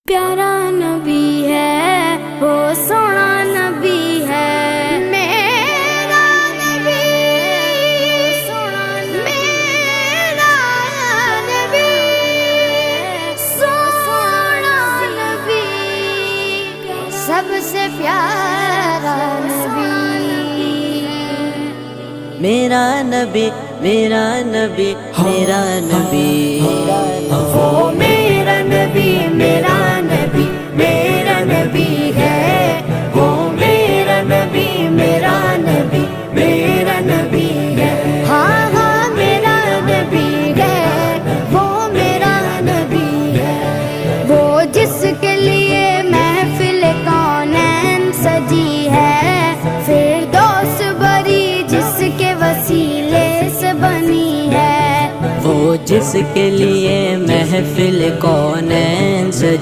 پیارا نبی ہے وہ سونا نبی ہے میرا نبی میرا نبی سونا نبی سب سے پیارا نبی میرا نبی میرا نبی میرا نبی وہ میرا نبی میرا نبی میرا نبی ہے وہ میرا نبی میرا نبی میرا نبی ہے ہاں ہاں میرا نبی ہے وہ میرا نبی ہے وہ جس کے لیے محفل کونین سجی ہے فردوس بری جس کے وسیلے سے بنی ہے وہ جس کے لیے محفل کونین سجی